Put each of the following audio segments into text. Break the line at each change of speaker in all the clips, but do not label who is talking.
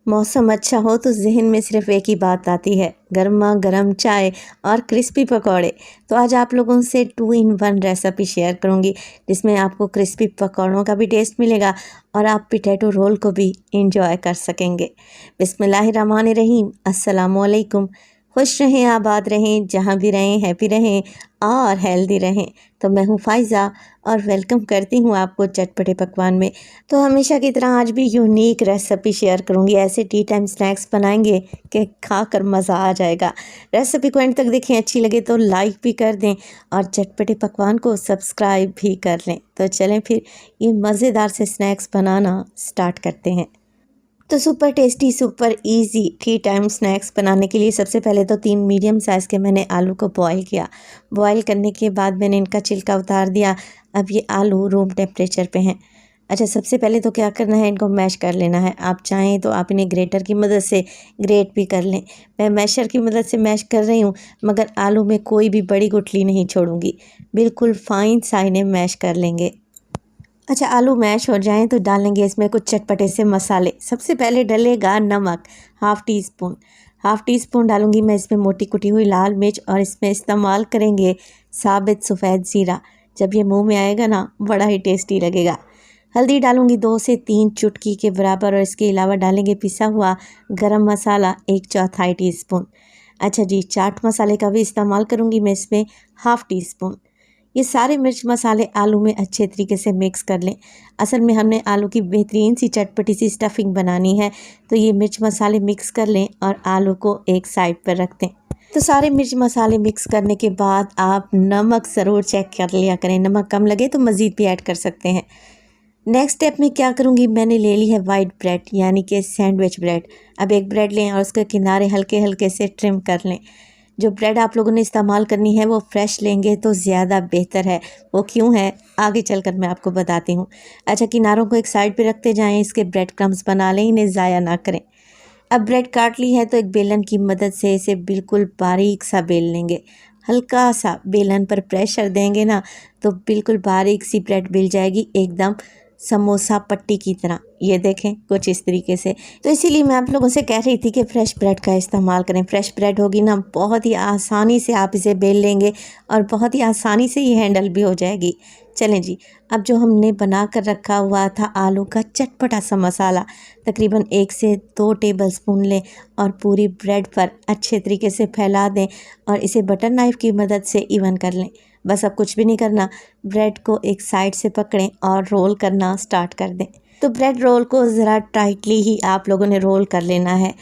मौसम अच्छा हो तो ज़हन में सिर्फ एक ही बात आती है, गर्मा गर्म चाय और क्रिस्पी पकौड़े। तो आज आप लोगों से 2 इन 1 रेसिपी शेयर करूंगी, जिसमें आपको क्रिस्पी पकौड़ों का भी टेस्ट मिलेगा और आप पोटैटो रोल को भी इंजॉय कर सकेंगे। बिस्मिल्लाहिर्रहमानिर्रहीम, अस्सलामुअलैकुम। खुश रहें, आबाद रहें, जहाँ भी रहें हैप्पी रहें और हेल्दी रहें। तो मैं हूँ फ़ाइज़ा और वेलकम करती हूँ आपको चटपटे पकवान में। तो हमेशा की तरह आज भी यूनिक रेसिपी शेयर करूँगी। ऐसे टी टाइम स्नैक्स बनाएंगे कि खाकर मज़ा आ जाएगा। रेसिपी को एंड तक देखें, अच्छी लगे तो लाइक भी कर दें और चटपटे पकवान को सब्सक्राइब भी कर लें। तो चलें फिर ये मज़ेदार से स्नैक्स बनाना स्टार्ट करते हैं। तो super tasty super easy T time snacks बनाने के लिए सबसे पहले तो 3 मीडियम साइज़ के मैंने आलू को बॉईल किया। बॉईल करने के बाद मैंने इनका छिलका उतार दिया। अब ये आलू रूम टेम्परेचर पे हैं। अच्छा, सबसे पहले तो क्या करना है, इनको मैश कर लेना है। आप चाहें तो आप इन्हें ग्रेटर की मदद से ग्रेट भी कर लें। मैं मैशर की मदद से मैश कर रही हूँ, मगर आलू में कोई भी बड़ी गुठली नहीं छोड़ूंगी। बिल्कुल फाइन सा इन्हें मैश कर लेंगे। अच्छा, आलू मैश हो जाएं तो डालेंगे इसमें कुछ चटपटे से मसाले। सबसे पहले डलेगा नमक, हाफ़ टी स्पून डालूंगी मैं इसमें मोटी कुटी हुई लाल मिर्च, और इसमें इस्तेमाल करेंगे साबित सफ़ेद ज़ीरा। जब ये मुंह में आएगा ना, बड़ा ही टेस्टी लगेगा। हल्दी डालूंगी 2 से 3 चुटकी के बराबर, और इसके अलावा डालेंगे पिसा हुआ गरम मसाला 1/4 टीस्पून। अच्छा जी, चाट मसाले का भी इस्तेमाल करूँगी मैं इसमें हाफ़ टी स्पून। ये सारे मिर्च मसाले आलू में अच्छे तरीके से मिक्स कर लें। असल में हमने आलू की बेहतरीन सी चटपटी सी स्टफिंग बनानी है, तो ये मिर्च मसाले मिक्स कर लें और आलू को एक साइड पर रख दें। तो सारे मिर्च मसाले मिक्स करने के बाद आप नमक ज़रूर चेक कर लिया करें। नमक कम लगे तो मज़ीद भी ऐड कर सकते हैं। नेक्स्ट स्टेप में क्या करूँगी, मैंने ले ली है वाइट ब्रेड, यानी कि सैंडविच ब्रेड। अब एक ब्रेड लें और उसके किनारे हल्के हल्के से ट्रिम कर लें। जो ब्रेड आप लोगों ने इस्तेमाल करनी है वो फ्रेश लेंगे तो ज़्यादा बेहतर है। वो क्यों है, आगे चलकर मैं आपको बताती हूँ। अच्छा, किनारों को एक साइड पे रखते जाएं, इसके ब्रेड क्रम्स बना लें, इन्हें ज़ाया ना करें। अब ब्रेड काट ली है तो एक बेलन की मदद से इसे बिल्कुल बारीक सा बेल लेंगे। हल्का सा बेलन पर प्रेशर देंगे ना, तो बिल्कुल बारीक सी ब्रेड बेल जाएगी, एकदम समोसा पट्टी की तरह। ये देखें कुछ इस तरीके से। तो इसीलिए मैं आप लोगों से कह रही थी कि फ़्रेश ब्रेड का इस्तेमाल करें। फ़्रेश ब्रेड होगी ना, बहुत ही आसानी से आप इसे बेल लेंगे और बहुत ही आसानी से ये हैंडल भी हो जाएगी। चलें जी, अब जो हमने बना कर रखा हुआ था आलू का चटपटा सा मसाला, तकरीबन 1 से 2 टेबलस्पून लें और पूरी ब्रेड पर अच्छे तरीके से फैला दें और इसे बटर नाइफ़ की मदद से इवन कर लें। बस अब कुछ भी नहीं करना, ब्रेड को एक साइड से पकड़ें और रोल करना स्टार्ट कर दें। तो ब्रेड रोल को ज़रा टाइटली ही आप लोगों ने रोल कर लेना है।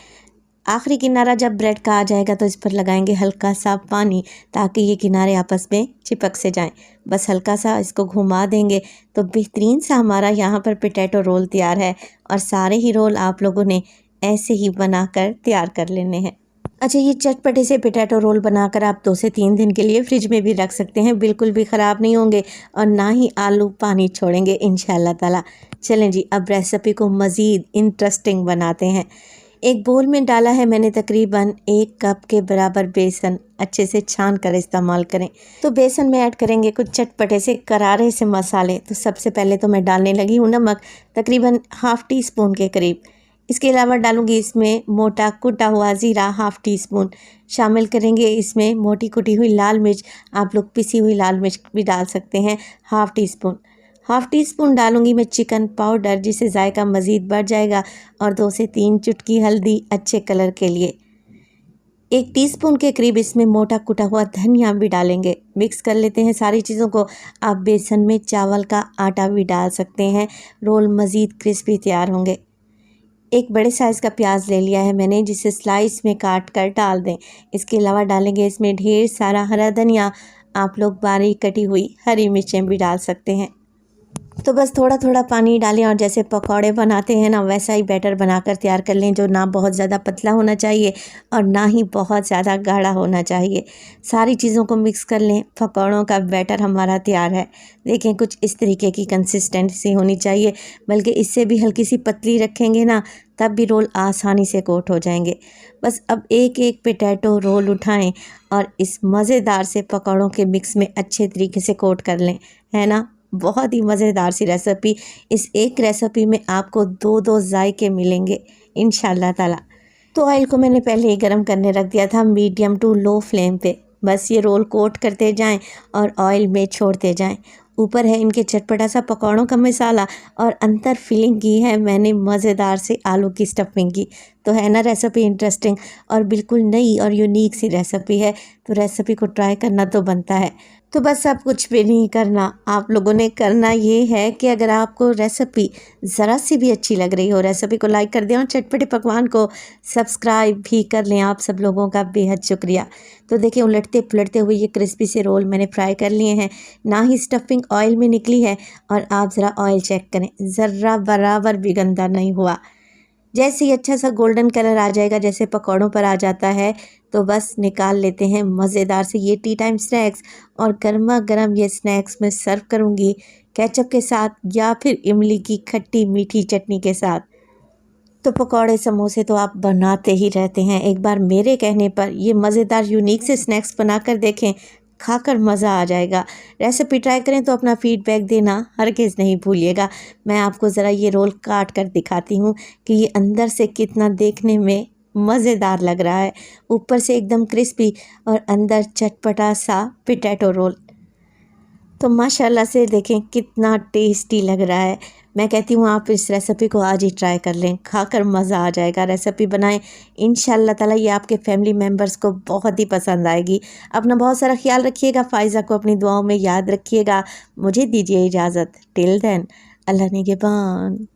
आखिरी किनारा जब ब्रेड का आ जाएगा तो इस पर लगाएंगे हल्का सा पानी, ताकि ये किनारे आपस में चिपक से जाएं। बस हल्का सा इसको घुमा देंगे तो बेहतरीन सा हमारा यहाँ पर पोटैटो रोल तैयार है। और सारे ही रोल आप लोगों ने ऐसे ही बनाकर तैयार कर लेने हैं। अच्छा, ये चटपटे से पोटैटो रोल बनाकर आप 2 से 3 दिन के लिए फ्रिज में भी रख सकते हैं। बिल्कुल भी ख़राब नहीं होंगे और ना ही आलू पानी छोड़ेंगे इंशाल्लाह ताला। चलें जी, अब रेसिपी को मज़ीद इंटरेस्टिंग बनाते हैं। एक बोल में डाला है मैंने तकरीबन 1 कप के बराबर बेसन, अच्छे से छान कर इस्तेमाल करें। तो बेसन में ऐड करेंगे कुछ चटपटे से करारे से मसाले। तो सबसे पहले तो मैं डालने लगी हूँ नमक, तकरीबन हाफ़ टी स्पून के करीब। इसके अलावा डालूंगी इसमें मोटा कुटा हुआ ज़ीरा हाफ़ टी स्पून। शामिल करेंगे इसमें मोटी कुटी हुई लाल मिर्च, आप लोग पिसी हुई लाल मिर्च भी डाल सकते हैं, half tea spoon. Half tea spoon डालूंगी मैं चिकन पाउडर, जिससे जायका मज़ीद बढ़ जाएगा, और 2 से 3 चुटकी हल्दी अच्छे कलर के लिए। 1 टीस्पून के करीब इसमें मोटा कुटा हुआ धनिया भी डालेंगे। मिक्स कर लेते हैं सारी चीज़ों को। आप बेसन में चावल का आटा भी डाल सकते हैं, रोल मज़ीद क्रिस्पी तैयार होंगे। एक बड़े साइज़ का प्याज ले लिया है मैंने, जिसे स्लाइस में काट कर डाल दें। इसके अलावा डालेंगे इसमें ढेर सारा हरा धनिया, आप लोग बारीक कटी हुई हरी मिर्चें भी डाल सकते हैं। तो बस थोड़ा थोड़ा पानी डालें और जैसे पकौड़े बनाते हैं ना, वैसा ही बैटर बनाकर तैयार कर लें, जो ना बहुत ज़्यादा पतला होना चाहिए और ना ही बहुत ज़्यादा गाढ़ा होना चाहिए। सारी चीज़ों को मिक्स कर लें। पकौड़ों का बैटर हमारा तैयार है। देखें कुछ इस तरीके की कंसिस्टेंसी होनी चाहिए, बल्कि इससे भी हल्की सी पतली रखेंगे ना, तब भी रोल आसानी से कोट हो जाएंगे। बस अब एक एक पोटैटो रोल उठाएं और इस मज़ेदार से पकौड़ों के मिक्स में अच्छे तरीके से कोट कर लें, है ना। बहुत ही मज़ेदार सी रेसिपी। इस एक रेसिपी में आपको 2-2 जायके मिलेंगे। इंशाल्लाह ताला। तो ऑयल को मैंने पहले ही गर्म करने रख दिया था मीडियम टू लो फ्लेम पे। बस ये रोल कोट करते जाएं और ऑयल में छोड़ते जाएं। ऊपर है इनके चटपटा सा पकौड़ों का मसाला और अंदर फिलिंग की है मैंने मज़ेदार से आलू की स्टफिंग की। तो है ना रेसिपी इंटरेस्टिंग और बिल्कुल नई और यूनिक सी रेसिपी है। तो रेसिपी को ट्राई करना तो बनता है। तो बस अब कुछ भी नहीं करना, आप लोगों ने करना ये है कि अगर आपको रेसिपी ज़रा सी भी अच्छी लग रही हो, रेसिपी को लाइक कर दें और चटपटे पकवान को सब्सक्राइब भी कर लें। आप सब लोगों का बेहद शुक्रिया। तो देखिए उलटते पुलटते हुए ये क्रिस्पी से रोल मैंने फ्राई कर लिए हैं, ना ही स्टफिंग ऑयल में निकली है। और आप ज़रा ऑयल चेक करें, ज़रा बराबर भी गंदा नहीं हुआ। जैसे ही अच्छा सा गोल्डन कलर आ जाएगा, जैसे पकौड़ों पर आ जाता है, तो बस निकाल लेते हैं मज़ेदार से ये टी टाइम स्नैक्स। और गर्मा गर्म ये स्नैक्स मैं सर्व करूँगी केचप के साथ या फिर इमली की खट्टी मीठी चटनी के साथ। तो पकौड़े समोसे तो आप बनाते ही रहते हैं, एक बार मेरे कहने पर ये मज़ेदार यूनिक से स्नैक्स बनाकर देखें, खाकर मज़ा आ जाएगा। रेसिपी ट्राई करें तो अपना फीडबैक देना हरगिज़ नहीं भूलिएगा। मैं आपको ज़रा ये रोल काट कर दिखाती हूँ कि ये अंदर से कितना देखने में मज़ेदार लग रहा है। ऊपर से एकदम क्रिस्पी और अंदर चटपटा सा पोटैटो रोल। तो माशाल्लाह से देखें कितना टेस्टी लग रहा है। मैं कहती हूँ आप इस रेसिपी को आज ही ट्राई कर लें, खाकर मज़ा आ जाएगा। रेसिपी बनाएं, इंशाल्लाह ताला ये आपके फैमिली मेम्बर्स को बहुत ही पसंद आएगी। अपना बहुत सारा ख्याल रखिएगा, फ़ाइज़ा को अपनी दुआओं में याद रखिएगा। मुझे दीजिए इजाज़त। टिल देन, अल्लाह निगहबान।